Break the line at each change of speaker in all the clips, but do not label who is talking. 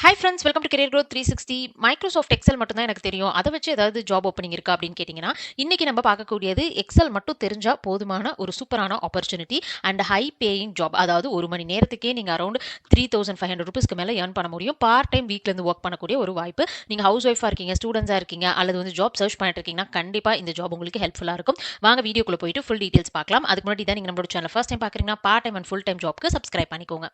Hi friends, welcome to career growth 360. Microsoft Excel மட்டும் தான் எனக்கு தெரியும். அதை வச்சு ஏதாவது ஜாப் ஓப்பனிங் இருக்கா அப்படின்னு கேட்டிங்கன்னா, இன்னைக்கு நம்ம பார்க்கக்கூடியது எக்ஸல் மட்டும் தெரிஞ்சா போதுமான ஒரு சூப்பரான opportunity and high paying job. அதாவது ஒரு மணி நேரத்துக்கே நீங்கள் அரௌண்ட் ₹3,500 மேலே ஏர்ன் பண்ண முடியும். பார்ட் டைம் வீக்லேருந்து ஒர்க் பண்ணக்கூடிய ஒரு வாய்ப்பு. நீங்கள் ஹவுஸ் ஒய்ஃபாக இருக்கீங்க, ஸ்டூடெண்ட்ஸாக இருக்கீங்க, அல்லது வந்து ஜாப் சர்ச் பண்ணிட்டு இருக்கீங்கன்னா கண்டிப்பாக இந்த ஜாப் உங்களுக்கு ஹெல்ப்ஃபுல்லாக இருக்கும். வாங்க வீடியோக்குள்ளே போயிட்டு ஃபுல் டீட்டெயில்ஸ் பார்க்கலாம். அதுக்கு முன்னாடி தான் நீங்கள் நம்மளோட சேனல் ஃபர்ஸ்ட் டைம் பார்க்குறீங்கன்னா part time and full time ஜாப்க்கு சப்ஸ்கிரைப் பண்ணிக்கோங்க.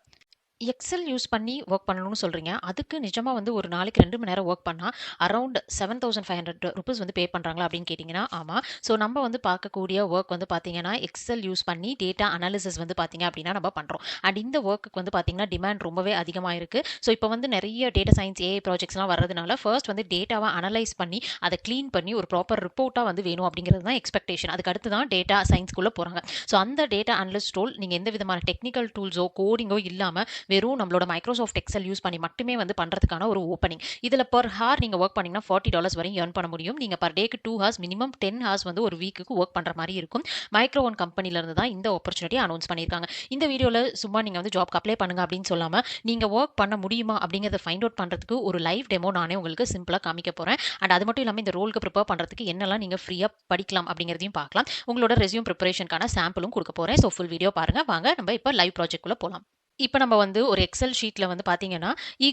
எக்ஸல் யூஸ் பண்ணி ஒர்க் பண்ணணும்னு சொல்றீங்க. அதுக்கு நிஜமா வந்து ஒரு நாளைக்கு 2 மணி நேரம் ஒர்க் பண்ணா அரவுண்ட் ₹7,500 வந்து பே பண்றாங்களா அப்படின்னு கேட்டிங்கன்னா, ஆமா. ஸோ நம்ம வந்து பார்க்கக்கூடிய ஒர்க் வந்து பார்த்தீங்கன்னா, எக்ஸல் யூஸ் பண்ணி டேட்டா அனாலிசிஸ் வந்து பார்த்தீங்க அப்படின்னா நம்ம பண்றோம். அண்ட் இந்த ஒர்க்குக்கு வந்து பார்த்தீங்கன்னா, டிமாண்ட் ரொம்பவே அதிகமா இருக்கு. ஸோ இப்போ வந்து நிறைய டேட்டா சயின்ஸ், ஏஐ ப்ராஜெக்ட்ஸ்லாம் வர்றதுனால ஃபர்ஸ்ட் வந்து டேட்டாவை அனலைஸ் பண்ணி அதை க்ளீன் பண்ணி ஒரு ப்ராப்பர் ரிப்போர்ட்டா வந்து வேணும் அப்படிங்கிறது தான் எக்ஸ்பெக்டேஷன். அதுக்கு அடுத்து தான் டேட்டா சயின்ஸ்குள்ள போறாங்க. ஸோ அந்த டேட்டா அனலிஸ்ட் ரோல் நீங்க எந்த விதமான டெக்னிக்கல் டூல்ஸோ கோடிங்கோ இல்லாம வெறும் நம்மளோட மைக்ரோசாஃப்ட் எக்ஸல் யூஸ் பண்ணி மட்டுமே வந்து பண்றதுக்கான ஒரு ஓப்பனிங். இதுல பெர் ஹார் நீங்க ஒர்க் பண்ணீங்கன்னா $40 வரையும் earn பண்ண முடியும். நீங்க பர் டேக்கு 2 ஹார்ஸ் மினிமம் 10 ஹார்ஸ் வந்து ஒரு வீக்குக்கு ஒர்க் பண்ற மாதிரி இருக்கும். மைக்ரோ ஒன் கம்பெனில இருந்து தான் இந்த ஆப்பர்ச்சுனிட்டி அனௌன்ஸ் பண்ணியிருக்காங்க. இந்த வீடியோல சும்மா நீங்க வந்து ஜாப்க்கு அப்ளை பண்ணுங்க அப்படின்னு சொல்லாம நீங்க ஒர்க் பண்ண முடியுமா அப்படிங்கறத ஃபைண்ட் அவுட் பண்றதுக்கு ஒரு லைவ் டெமோ நானே உங்களுக்கு சிம்பிளா காமிக்க போறேன். அண்ட் அது மட்டும் இல்லாம இந்த ரோலுக்கு ப்ரிப்பேர் பண்றதுக்கு என்னெல்லாம் நீங்க ஃப்ரீயா படிக்கலாம் அப்படிங்கறதையும் பார்க்கலாம். உங்களோட ரெஸ்யூம் ப்ரிப்பரேஷனுக்கான சாம்பிளும் கொடுக்க போறேன். ஸோ ஃபுல் வீடியோ பாருங்க. வாங்க நம்ம இப்போ லைவ் ப்ராஜெக்ட் குள்ள போலாம். இப்போ நம்ம வந்து ஒரு எக்ஸல் ஷீட்ல வந்து பார்த்தீங்கன்னா,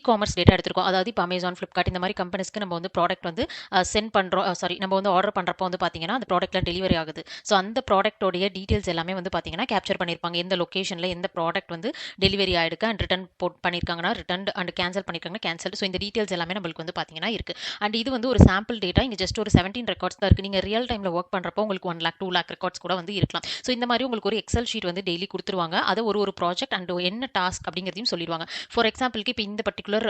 காமர்ஸ் டேட்டா எடுத்திருக்கோம். அதாவது இப்போ அமேசான், ஃப்ளிப்கார்ட் இந்த மாதிரி கம்பெனிஸ்க்கு நம்ம வந்து ப்ராடக்ட் வந்து சென்ட் பண்றோம். சாரி, நம்ம வந்து ஆர்டர் பண்றப்போ வந்து பார்த்தீங்கன்னா, அந்த ப்ராடக்ட்ல டெலிவரி ஆகுது. ஸோ அந்த ப்ராடக்ட்டோடைய டீடைல்ஸ் எல்லாமே வந்து பார்த்தீங்கன்னா, கேப்சர் பண்ணியிருப்பாங்க. எந்த லொகேஷன்ல எந்த ப்ராடக்ட் வந்து டெலிவரி ஆயிருக்கு அண்ட் ரிட்டர்ன் பண்ணியிருக்காங்கன்னா ரிட்டர்ன் அண்ட் கேன்சல் பண்ணியிருக்காங்கன்னா கேன்சல். ஸோ இந்த டீடைல்ஸ் எல்லாமே நம்மளுக்கு வந்து பார்த்தீங்கன்னா இருக்கு. அண்ட் இது வந்து ஒரு சாம்பிள் டேட்டா. இங்க ஜஸ்ட் ஒரு 17 ரெக்கார்ட்ஸ் தான் இருக்கு. நீங்க ரியல் டைம்ல ஒர்க் பண்றப்போ உங்களுக்கு 1 லேக் 2 லேக் ரெக்கார்ட்ஸ் கூட வந்து இருக்கலாம். ஸோ இந்த மாதிரி உங்களுக்கு ஒரு எக்ஸல் ஷீட் வந்து டெய்லி கொடுத்துருவாங்க. அதை ஒரு ப்ராஜெக்ட் அண்ட் என்ன டாஸ்க் அப்படிங்கிறதையும் சொல்லிடுவாங்க. ஃபார் எக்ஸாம்பிளுக்கு இப்போ இந்த பர்டிகுலர்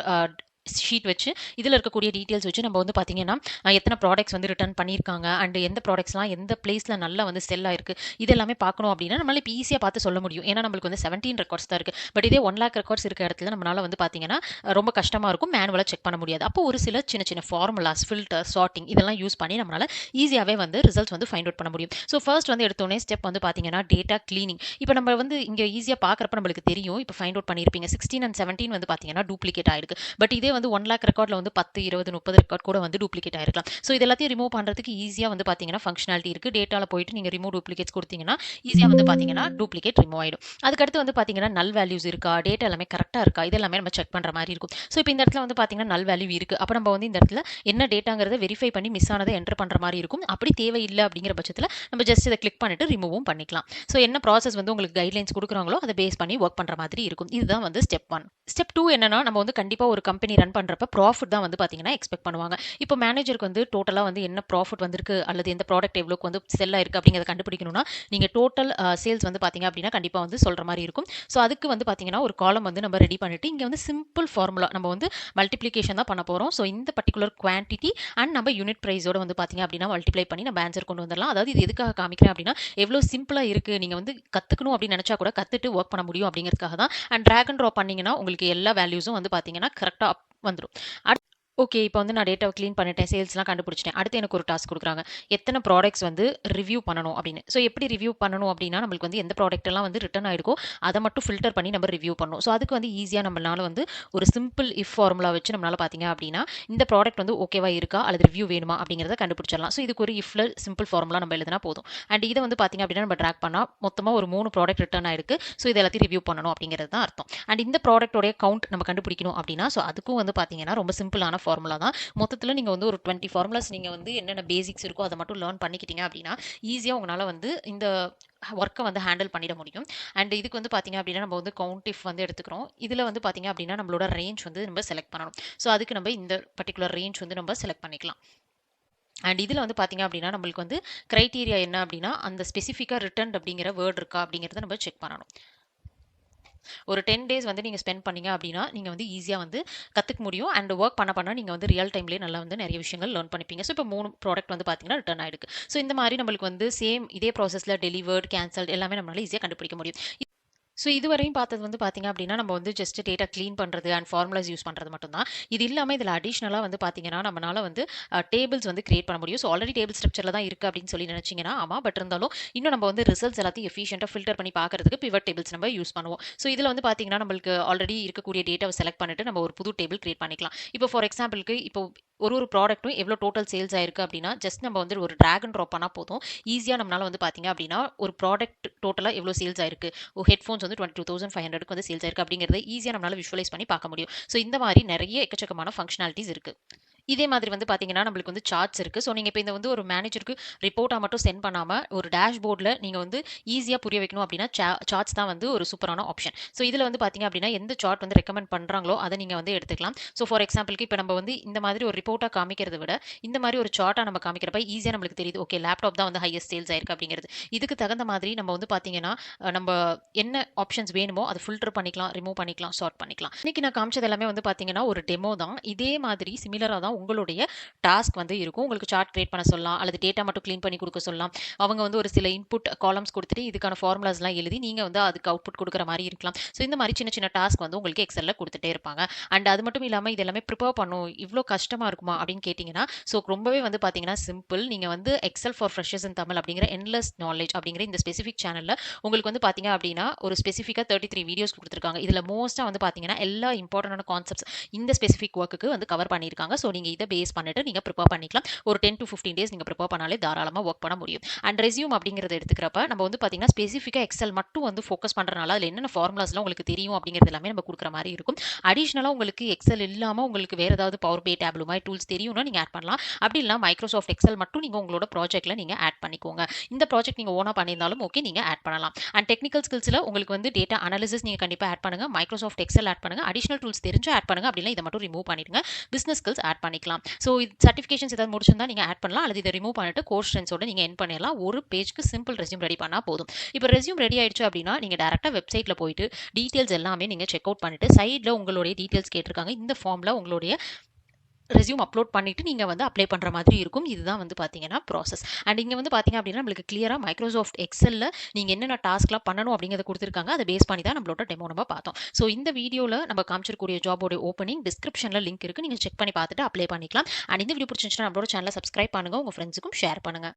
ஷீட் வச்சு இதில் இருக்கக்கூடிய டீட்டெயில்ஸ் வச்சு நம்ம வந்து பார்த்தீங்கன்னா எத்தனை ப்ராடக்ட்ஸ் வந்து ரிட்டர்ன் பண்ணியிருக்காங்க அண்ட் எந்த ப்ராடக்ட்ஸ்லாம் எந்த பிளேஸில் நல்லா வந்து செல் ஆயிருக்கு இது எல்லாமே பார்க்கணும் அப்படின்னா நம்மளால இப்போ ஈஸியாக பார்த்து சொல்ல முடியும். ஏன்னா நம்மளுக்கு வந்து 17 ரெக்கார்ட்ஸ் தான் இருக்குது. பட் இதே 1 லேக் ரெக்கார்ட்ஸ் இருக்க இடத்துல நம்மளால வந்து பார்த்தீங்கன்னா ரொம்ப கஷ்டமாக இருக்கும். மேனுவலாக செக் பண்ண முடியாது. அப்போ ஒரு சில சின்ன சின்ன ஃபார்முலாஸ், ஃபில்டர், சார்ட்டிங் இதெல்லாம் யூஸ் பண்ணி நம்மளால ஈஸியாகவே வந்து ரிசல்ட்ஸ் வந்து ஃபைண்ட் அவுட் பண்ண முடியும். ஸோ ஃபர்ஸ்ட் வந்து எடுத்தோடனே ஸ்டெப் வந்து பார்த்தீங்கன்னா டேட்டா கிளீனிங். இப்போ நம்ம வந்து இங்கே ஈஸியாக பார்க்குறப்ப நம்மளுக்கு தெரியும். இப்போ ஃபைண்ட் அவுட் பண்ணியிருப்பீங்க 16 அண்ட் 17 வந்து பார்த்தீங்கன்னா டூப்ளிகேட் ஆயிருக்கு. பட் இதே வந்து 1 லேக் ரெக்கார்ட்ல வந்து 10, 20, 30 ரெக்கார்ட் கூட வந்து டூப்ளிகேட் ஆயிருக்கலாம். ஸோ இது எல்லாத்தையும் ரிமூவ் பண்றதுக்கு ஈஸியா வந்து பாத்தீங்கன்னா ஃபங்க்ஷனாலிட்டி இருக்கு. டேட்டால போயிட்டு நீங்க ரிமூவ் டூப்ளிகேட்ஸ் கொடுத்தீங்கன்னா ஈஸியா வந்து பாத்தீங்கன்னா டூப்ளிகேட் ரிமூவ் ஆயிடும். அதுக்கடுத்து வந்து பாத்தீங்கன்னா நல் வேல்யூஸ் இருக்கா, டேட்டா எல்லாமே கரெக்டா இருக்கா, இது எல்லாமே நம்ம செக் பண்ற மாதிரி இருக்கும். ஸோ இப்போ இந்த இடத்துல வந்து பாத்தீங்கன்னா நல் வேல்யூ இருக்கு. அப்ப நம்ம வந்து இந்த இடத்துல என்ன டேட்டாங்கிறத வெரிஃபை பண்ணி மிஸ் ஆனதை என்டர் பண்ற மாதிரி இருக்கும். அப்படி தேவையில்லை அப்படிங்கிற பட்சத்தில் நம்ம ஜஸ்ட் இதை கிளிக் பண்ணிட்டு ரிமூவும் பண்ணிக்கலாம். ஸோ என்ன ப்ராசஸ் வந்து உங்களுக்கு கைட்லைன்ஸ் கொடுக்குறாங்களோ அதை பேஸ் பண்ணி ஒர்க் பண்ற மாதிரி இருக்கும். இதுதான் வந்து ஸ்டெப் 1. ஸ்டெப் 2 என்னன்னா நம்ம வந்து கண்டிப்பா ஒரு கம்பெனி ரன் பண்றப்ப ப்ராஃபிட் தான் வந்து பாத்தீங்கன்னா எக்ஸ்பெக்ட் பண்ணுவாங்க. இப்போ மேனேஜருக்கு வந்து டோட்டலா வந்து என்ன ப்ராஃபிட் வந்திருக்கு அல்லது எந்த ப்ராடக்ட் எவ்வளோக்கு வந்து செல் ஆயிருக்கு அப்படிங்கிறத கண்டுபிடிக்கணும்னா நீங்க டோட்டல் சேல்ஸ் வந்து பாத்தீங்க அப்படின்னா கண்டிப்பா வந்து சொல்ற மாதிரி இருக்கும். ஸோ அதுக்கு வந்து பாத்தீங்கன்னா ஒரு காலம் வந்து நம்ம ரெடி பண்ணிட்டு இங்க வந்து சிம்பிள் ஃபார்முலா நம்ம வந்து மல்டிப்ளிகேஷன் தான் பண்ண போறோம். ஸோ இந்த பர்டிகுலர் குவான்டிட்டி அண்ட் நம்ம யூனிட் பிரைஸோட வந்து பாத்தீங்க அப்படின்னா மல்டிப்ளை பண்ணி நம்ம ஆன்சர் கொண்டு வந்துடலாம். அதாவது இது எதுக்காக காமிக்கிறேன் அப்படின்னா எவ்வளவு சிம்பிளா இருக்கு, நீங்க வந்து கத்துக்கணும் அப்படின்னு நினைச்சா கூட கத்துட்டு ஒர்க் பண்ண முடியும் அப்படிங்கிறதுக்காக தான். அண்ட் டிராக் அண்ட் ட்ராப் பண்ணீங்கன்னா உங்களுக்கு எல்லா வேல்யூஸும் வந்து பாத்தீங்கன்னா கரெக்டா வந்துடும். ஓகே. இப்போ வந்து நான் டேட்டாவை க்ளீன் பண்ணிட்டேன், சேல்ஸ்லாம் கண்டுபிடிச்சிட்டேன். அடுத்து எனக்கு ஒரு டாஸ்க் குடுக்குறாங்க. எத்தனை ப்ராடக்ட்ஸ் வந்து ரிவ்யூ பண்ணணும் அப்படின்னு. ஸோ எப்படி ரிவ்யூ பண்ணணும் அப்படின்னா, நம்மளுக்கு வந்து எந்த ப்ராடக்ட் எல்லாம் வந்து ரிட்டர்ன் ஆயிருக்கோ, அத மட்டும் ஃபில்டர் பண்ணி நம்ம ரிவ்யூ பண்ணணும். ஸோ அதுக்கு வந்து ஈஸியா நம்மளால வந்து ஒரு சிம்பிள் இஃப் ஃபார்முலா வச்சு நம்மளால பார்த்தீங்க அப்படின்னா, இந்த ப்ராடக்ட் வந்து ஓகேவா இருக்கா அல்லது ரிவ்யூ வேணுமா அப்படிங்கிறத கண்டுபிடிச்சிடலாம். ஸோ இதுக்கு ஒரு இஃப்ல சிம்பிள் ஃபார்முலா நம்ம எழுதினா போதும். அண்ட் இதை வந்து பார்த்தீங்க அப்படின்னா நம்ம ட்ராக் பண்ணா மொத்தமா ஒரு 3 ப்ராடக்ட் ரிட்டர்ன் ஆயிருக்கு. ஸோ இது எல்லாத்தையும் ரிவ்யூ பண்ணணும் அப்படிங்கிறது தான் அர்த்தம். அண்ட் இந்த ப்ராடக்ட்டோட கவுண்ட் நம்ம கண்டுபிடிக்கணும் அப்படின்னா, ஸோ அதுக்கும் வந்து பார்த்தீங்கன்னா ரொம்ப சிம்பிளான ஃபார்முலா தான். மொத்தத்தில் நீங்கள் வந்து ஒரு 20 ஃபார்முலாஸ் நீங்கள் வந்து என்னென்ன பேசிக்ஸ் இருக்கோ அதை மட்டும் லேர்ன் பண்ணிக்கிட்டீங்க அப்படின்னா ஈஸியாக உங்களால் வந்து இந்த ஒர்க்கை வந்து ஹேண்டில் பண்ணிட முடியும். அண்ட் இதுக்கு வந்து பார்த்தீங்க அப்படின்னா நம்ம வந்து கவுண்ட் இஃப் வந்து எடுத்துக்கிறோம். இதில் வந்து பார்த்தீங்க அப்படின்னா நம்மளோட ரேஞ்ச் வந்து நம்ம செலக்ட் பண்ணணும். ஸோ அதுக்கு நம்ம இந்த பர்டிகுலர் ரேஞ்ச் வந்து நம்ம செலக்ட் பண்ணிக்கலாம். அண்ட் இதில் வந்து பார்த்தீங்க அப்படின்னா நம்மளுக்கு வந்து கிரைட்டீரியா என்ன அப்படின்னா அந்த ஸ்பெசிஃபிக்காக ரிட்டர்ன் அப்படிங்கிற வேர்ட் இருக்கா அப்படிங்கிறத நம்ம செக் பண்ணணும். ஒரு 10 டேஸ் வந்து நீங்க ஸ்பெண்ட் பண்ணீங்க அப்படின்னா நீங்க வந்து ஈஸியா வந்து கத்துக்க முடியும். அண்ட் ஒர்க் பண்ண நீங்க வந்து ரியல் டைம்லயே நல்லா வந்து நிறைய விஷயங்கள் லேர்ன் பண்ணிப்பீங்க. ஸோ இப்போ 3 ப்ராடக்ட் வந்து பாத்தீங்கன்னா ரிட்டர்ன் ஆயிருக்கு. ஸோ இந்த மாதிரி நம்மளுக்கு வந்து சேம் இதே ப்ராசஸ்ல டெலிவர்ட், கேன்சல் எல்லாமே நம்மளால ஈஸியா கண்டுபிடிக்க முடியும். ஸோ இதுவரையும் பார்த்தது வந்து பார்த்தீங்க அப்படின்னா, நம்ம வந்து ஜஸ்ட் டேட்டா கிளீன் பண்றது அண்ட் ஃபார்முலாஸ் யூஸ் பண்றது மட்டும் தான். இது இல்லாம இதில அடிஷனலா வந்து பார்த்தீங்கன்னா, நம்மனால வந்து டேபிள்ஸ் வந்து கிரியேட் பண்ண முடியும். ஸோ ஆல்ரெடி டேபிள் ஸ்ட்ரக்சர்ல தான் இருக்கு அப்படின்னு சொல்லி நினைச்சீங்கன்னா, ஆமா. பட் இருந்தாலும் இன்னும் நம்ம வந்து ரிசல்ட்ஸ் எல்லாத்தையும் எஃபிஷியன்ட்டா ஃபில்டர் பண்ணி பார்க்கறதுக்கு பிவட் டேபிள்ஸ் நம்ம யூஸ் பண்ணுவோம். ஸோ இதில வந்து பார்த்தீங்கன்னா, நம்மளுக்கு ஆல்ரெடி இருக்கக்கூடிய டேட்டாவ செலக்ட் பண்ணிட்டு நம்ம ஒரு புது டேபிள் கிரியேட் பண்ணிக்கலாம். இப்போ ஃபார் எக்ஸாம்பிள்க்கு இப்போ ஒரு ப்ராடக்ட்டும் எவ்வளோ டோட்டல் சேல்ஸ் ஆயிருக்கு அப்படின்னா, ஜஸ்ட் நம்ம வந்து ஒரு டிராக் அண்ட் ட்ராப் பண்ணா போதும். ஈஸியா நம்மனால வந்து பார்த்தீங்க அப்படின்னா, ஒரு ப்ராடக்ட் டோட்டலா எவ்வளோ சேல்ஸ் ஆயிருக்கு. ஹெட்ஃபோன்ஸ் வந்து 22,500க்கு வந்து சேல்ஸ் ஆயிருக்கு அப்படிங்கிறத ஈஸியா நம்மளால விஷுவலைஸ் பண்ணி பார்க்க முடியும். ஸோ இந்த மாதிரி நிறைய எக்கச்சக்கமான ஃபங்ஷனாலிட்டீஸ் இருக்கு. இதே மாதிரி வந்து பார்த்தீங்கன்னா, நம்மளுக்கு வந்து சார்ட்ஸ் இருக்கு. ஸோ நீங்க இப்ப இந்த வந்து ஒரு மேனேஜருக்கு ரிப்போர்ட்டா மட்டும் சென்ட் பண்ணாம, ஒரு டேஷ்போர்ட்ல நீங்க வந்து ஈஸியா புரிய வைக்கணும் அப்படின்னா, சார்ட்ஸ் தான் வந்து ஒரு சூப்பரான ஆப்ஷன். ஸோ இதுல வந்து பார்த்தீங்க அப்படின்னா, எந்த சார்ட் வந்து ரெக்கமெண்ட் பண்றாங்களோ, அத நீங்க வந்து எடுத்துக்கலாம். ஸோ ஃபார் எக்ஸாம்பிள்க்கு இப்ப நம்ம வந்து இந்த மாதிரி ஒரு ரிப்போர்ட்டா காமிக்கிறத விட, இந்த மாதிரி ஒரு சார்ட்டா நம்ம காமிக்கிறப்ப ஈஸியா நம்மளுக்கு தெரியுது. ஓகே, லேப்டாப் தான் வந்து ஹையஸ்ட் சேல்ஸ் ஆயிருக்கு அப்படிங்கிறது. இதுக்கு தகுந்த மாதிரி நம்ம வந்து பார்த்தீங்கன்னா, நம்ப என்ன ஆப்ஷன்ஸ் வேணுமோ அத ஃபில்டர் பண்ணிக்கலாம், ரிமூவ் பண்ணிக்கலாம், சார்ட் பண்ணிக்கலாம். இன்னைக்கு நான் காமிச்சது எல்லாமே வந்து பார்த்தீங்கன்னா, ஒரு டெமோ தான். இதே மாதிரி சிமிலரா தான் உங்களுடைய டாஸ்க் வந்து இருக்கும். உங்களுக்கு சார்ட் கிரியேட் பண்ண சொல்லலாம், அல்லது டேட்டா மட்டும் கிளீன் பண்ணி குடுக்க சொல்லலாம். அவங்க வந்து ஒரு சில இன்புட் காலம்ஸ் குடுத்துட்டு, இதுக்கான ஃபார்முலாஸ்லாம் எழுதி, நீங்க வந்து அதுக்கு அவுட்புட் குடுக்குற மாரி இருக்கலாம். ஸோ இந்த மாரி சின்ன சின்ன டாஸ்க் வந்து உங்களுக்கு எக்ஸெல்ல குடுத்துட்டே இருப்பாங்க. அண்ட் அது மட்டும் இல்லாம இது எல்லாமே ப்ரிப்பேர் பண்ணும். இவ்ளோ கஷ்டமா இருக்குமா? அப்படின்னு கேட்டீங்கன்னா, ஸோ ரொம்பவே வந்து பார்த்தீங்கன்னா சிம்பிள். நீங்க வந்து எக்ஸெல் ஃபார் ஃப்ரெஷர்ஸ் இன் தமிழ் அப்படிங்கிற என்லெஸ் நாலேட்ஜ் அப்படிங்கிற இந்த ஸ்பெசிஃபிக் சேனல்ல உங்களுக்கு வந்து பார்த்தீங்க அப்படின்னா, ஒரு ஸ்பெசிஃபிக்கா 33 வீடியோஸ் குடுத்துருக்காங்க. இதுல மோஸ்ட்டா வந்து பார்த்தீங்கன்னா, எல்லா இம்பார்ட்டன்டான கான்செப்ட்ஸ் இந்த ஸ்பெசிஃபிக் ஒர்க்குக்கு வந்து கவர் பண்ணியிருக்காங்க. ஸோ நீங்க இத பேஸ் பண்ணிட்டு நீங்க ப்ரிப்பேர் பண்ணிக்கலாம். ஒரு 10 to 15 டேஸ் நீங்க ப்ரிப்பேர் பண்ணாலே தாராளமா ஒர்க் பண்ண முடியும். அண்ட் ரெஸ்யூம் அப்படிங்கிறத எடுத்துக்கிறப்ப நம்ம வந்து பார்த்தீங்கன்னா, ஸ்பெசிஃபிக்கா எக்ஸெல் மட்டும் வந்து ஃபோக்கஸ் பண்றனால, அதுல என்னென்ன ஃபார்முலாஸ்லாம் உங்களுக்கு தெரியும் அப்படிங்கிறது எல்லாமே நம்ம குடுக்குற மாரி இருக்கும். அடிஷனலா உங்களுக்கு எக்ஸெல் இல்லாம உங்களுக்கு வேற ஏதாவது பவர் பே, டேப்லூ மாரி டூல்ஸ் தெரியும்னா நீங்க ஆட் பண்ணலாம். அப்படி இல்லனா மைக்ரோசாஃப்ட் எக்ஸெல் மட்டும் நீங்க உங்களோட ப்ராஜெக்ட்ல நீங்க ஆட் பண்ணிக்கோங்க. இந்த ப்ராஜெக்ட் நீங்க ஓனா பண்ணியிருந்தாலும் ஓகே, நீங்க ஆட் பண்ணலாம். அண்ட் டெக்னிக்கல் ஸ்கில்ஸ்ல உங்களுக்கு வந்து டேட்டா அனாலிசிஸ் நீங்க கண்டிப்பா ஆட் பண்ணுங்க. மைக்ரோசாஃப்ட் எக்ஸெல் ஆட் பண்ணுங்க. அடிஷனல் டூல்ஸ் தெரிஞ்சா ஆட் பண்ணுங்க. அப்படி இல்ல இத மட்டும் ரிமூவ் பண்ணிடுங்க. பிசினஸ் ஸ்கில்ஸ் ஆட் பண்ணிக்கலாம். ஸோ சர்டிஃபிகேஷன்ஸ் ஏதாவது முடிச்சிருந்தா நீங்க ஆட் பண்ணலாம். அல்லது இதை ரிமூவ் பண்ணிட்டு கோர்ஸ் ஸ்ட்ரென்த்ஸோட நீங்க எண்ட் பண்ணிடலாம். ஒரு பேஜ்க்கு சிம்பிள் ரெஸ்யூம் ரெடி பண்ணா போதும். இப்போ ரெஸ்யூம் ரெடி ஆயிடுச்சு அப்படின்னா நீங்க டைரக்டா வெப்சைட்ல போயிட்டு டீடைல்ஸ் எல்லாமே நீங்க செக் அவுட் பண்ணிட்டு சைட்ல உங்களுடைய டீடைல்ஸ் கேட்டிருக்காங்க. இந்த ஃபார்ம்ல உங்களுடைய ரெஸ்யூம் அப்லோட் பண்ணிட்டு நீங்க வந்து அப்ளை பண்ற மாதிரி இருக்கும். இதுதான் வந்து பாத்தீங்கன்னா ப்ராசஸ். அண்ட் இங்க வந்து பாத்தீங்க அப்படின்னா நம்மளுக்கு கிளியரா மைக்ரோசாஃப்ட் எக்ஸெல்ல நீங்க என்னென்ன டாஸ்க்லாம் பண்ணணும் அப்படிங்கறத கொடுத்திருக்காங்க. அதை பேஸ் பண்ணி தான் நம்மளோட டெமோ நம்ம பார்த்தோம். ஸோ இந்த வீடியோல நம்ம காமிச்சிருக்கூடிய ஜாபோட ஓப்பனிங் டிஸ்கிரிப்ஷன்ல லிங்க் இருக்கு. நீங்க செக் பண்ணி பார்த்துட்டு அப்ளை பண்ணிக்கலாம். அண்ட் இந்த வீடியோ பிடிச்சிருந்துச்சுன்னா நம்மளோட சேனலை சப்ஸ்கிரைப் பண்ணுங்க. உங்க ஃப்ரெண்ட்ஸுக்கும் ஷேர் பண்ணுங்க.